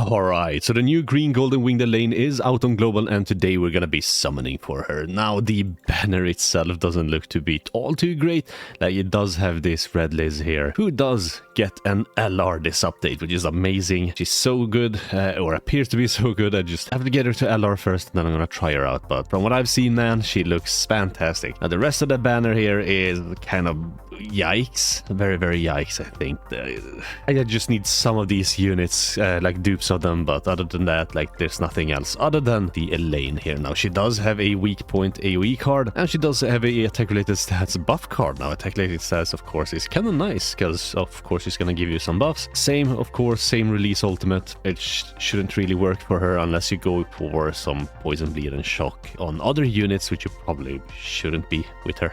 Alright, so the new green golden winged ELAINE is out on global, and today we're gonna be summoning for her. Now the banner itself doesn't look to be all too great, like it does have this red Liz here, who does get an LR this update, which is amazing. She's so good, or appears to be so good. I just have to get her to LR first, and then I'm gonna try her out. But from what I've seen, man, she looks fantastic. Now the rest of the banner here is kind of yikes, very yikes. I think I just need some of these units, like dupes of them, but other than that, like there's nothing else other than the ELAINE here. Now she does have a weak point AoE card, and she does have a attack related stats buff card. Now attack related stats, of course, is kind of nice because of course she's gonna give you some buffs. Same, of course, same release ultimate. It shouldn't really work for her unless you go for some poison, bleed, and shock on other units, which you probably shouldn't be with her.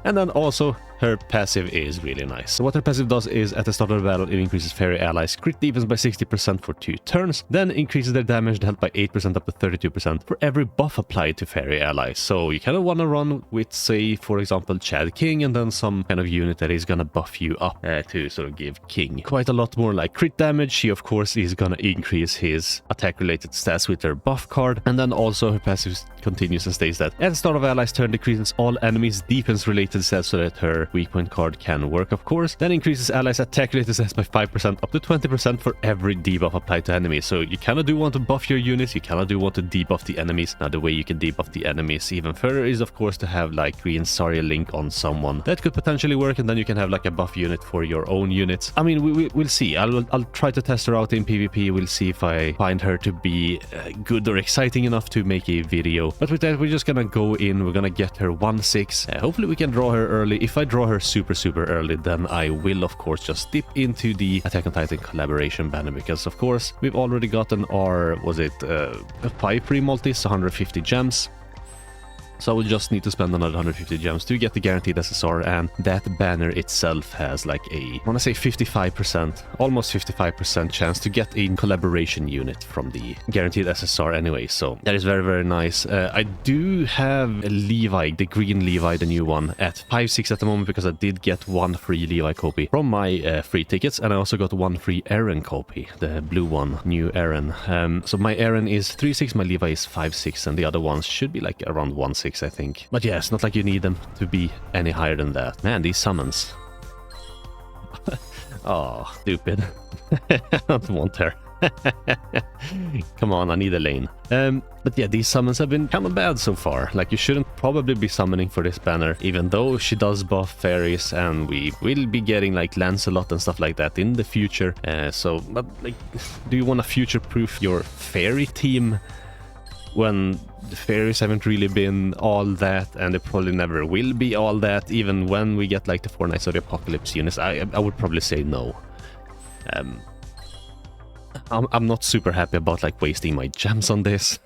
And then also her passive is really nice. So what her passive does is at the start of the battle, it increases fairy allies crit defense by 60% for 2 turns, then increases their damage dealt by 8% up to 32% for every buff applied to fairy allies. So you kind of want to run with, say, for example, Chad King, and then some kind of unit that is gonna buff you up to sort of give King quite a lot more like crit damage. She of course is gonna increase his attack related stats with her buff card, and then also her passive continues and states that at the start of allies turn decreases all enemies defense related stats so that her weak point card can work, of course. Then increases allies attack related stats by 5% up to 20% for every debuff applied to enemies. So you kind of do want to buff your units, you kind of do want to debuff the enemies. Now the way you can debuff the enemies even further is of course to have like green Zarya link on someone. That could potentially work, and then you can have like a buff unit for your own units. I mean, we'll see. I'll try to test her out in PvP. We'll see if I find her to be good or exciting enough to make a video. But with that, we're just gonna go in, we're gonna get her 1/6. Hopefully we can draw her early. If I draw her super early, then I will of course just dip into the Attack on Titan collaboration banner, because of course we've already gotten our, was it 5 free multis, 150 gems. So I will just need to spend another 150 gems to get the guaranteed SSR, and that banner itself has like a, I want to say 55%, almost 55% chance to get a collaboration unit from the guaranteed SSR anyway, so that is very nice. I do have a Levi, the green Levi, the new one, at 5/6 at the moment, because I did get one free Levi copy from my free tickets, and I also got one free Eren copy, the blue one, new Eren. So my Eren is 3/6, my Levi is 5/6, and the other ones should be like around 1/6, I think. But yeah, it's not like you need them to be any higher than that. Man, these summons. Oh, stupid. I don't want her. Come on, I need ELAINE. But yeah, these summons have been kind of bad so far. Like, you shouldn't probably be summoning for this banner, even though she does buff fairies, and we will be getting like Lancelot and stuff like that in the future. But like, do you want to future-proof your fairy team when the fairies haven't really been all that, and they probably never will be all that, even when we get like the 4 Knights of the Apocalypse units? I would probably say no. I'm not super happy about like wasting my gems on this.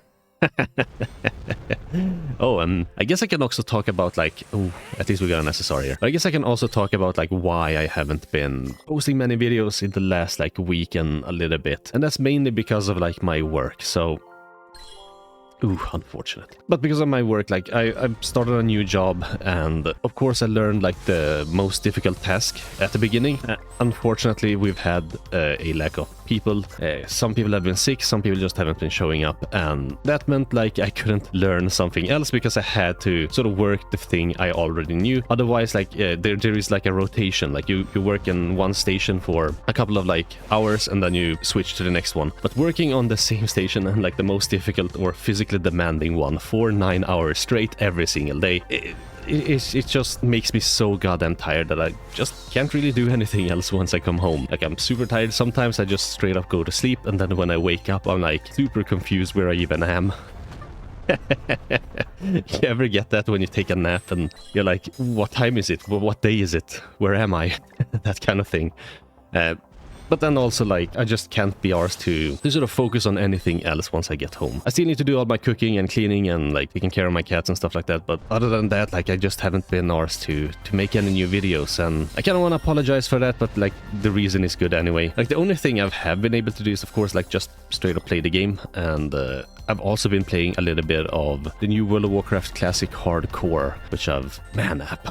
Oh, and I guess I can also talk about like, oh, at least we got an SSR here. But I guess I can also talk about like why I haven't been posting many videos in the last like week and a little bit, and that's mainly because of like my work. So ooh, unfortunate. But because of my work, like I started a new job, and of course I learned like the most difficult task at the beginning. Unfortunately, we've had a lack of people. Some people have been sick, some people just haven't been showing up, and that meant like I couldn't learn something else because I had to sort of work the thing I already knew. Otherwise, like there is like a rotation, like you work in one station for a couple of like hours and then you switch to the next one. But working on the same station, and like the most difficult or physically demanding one for 9 hours straight every single day, it just makes me so goddamn tired that I just can't really do anything else once I come home. Like, I'm super tired. Sometimes I just straight up go to sleep, and then when I wake up, I'm like super confused where I even am. You ever get that when you take a nap and you're like, what time is it? What day is it? Where am I? That kind of thing. But then also, like, I just can't be arsed to sort of focus on anything else once I get home. I still need to do all my cooking and cleaning and, like, taking care of my cats and stuff like that. But other than that, like, I just haven't been arsed to make any new videos. And I kind of want to apologize for that, but, like, the reason is good anyway. Like, the only thing I have been able to do is, of course, like, just straight up play the game. And I've also been playing a little bit of the new World of Warcraft Classic Hardcore, which I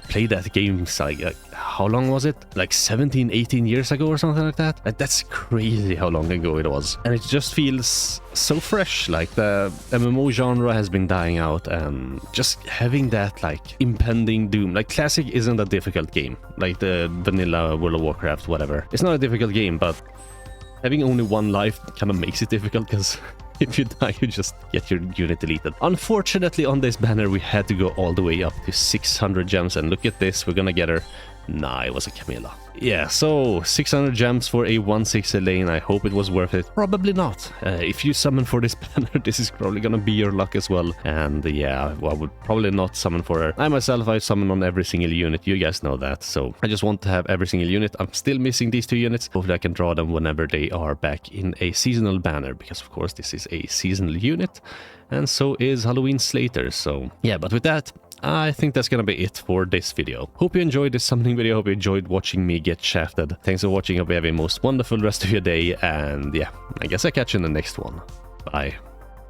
played that game like how long was it? Like 17, 18 years ago or something like that? Like, that's crazy how long ago it was. And it just feels so fresh, like the MMO genre has been dying out, and just having that like impending doom. Like Classic isn't a difficult game, like the vanilla World of Warcraft, whatever. It's not a difficult game, but having only one life kind of makes it difficult, because if you die, you just get your unit deleted. Unfortunately, on this banner, we had to go all the way up to 600 gems, and look at this, we're gonna get her. Nah, it was a Camilla. Yeah, so 600 gems for a 1/6 Elaine. I hope it was worth it. Probably not. If you summon for this banner, this is probably gonna be your luck as well. And yeah, well, I would probably not summon for her. I myself, I summon on every single unit. You guys know that. So I just want to have every single unit. I'm still missing these 2 units. Hopefully I can draw them whenever they are back in a seasonal banner, because of course this is a seasonal unit. And so is Halloween Slater. So yeah, but with that, I think that's gonna be it for this video. Hope you enjoyed this summoning video. Hope you enjoyed watching me get shafted. Thanks for watching. Hope you have a most wonderful rest of your day. And yeah, I guess I'll catch you in the next one. Bye.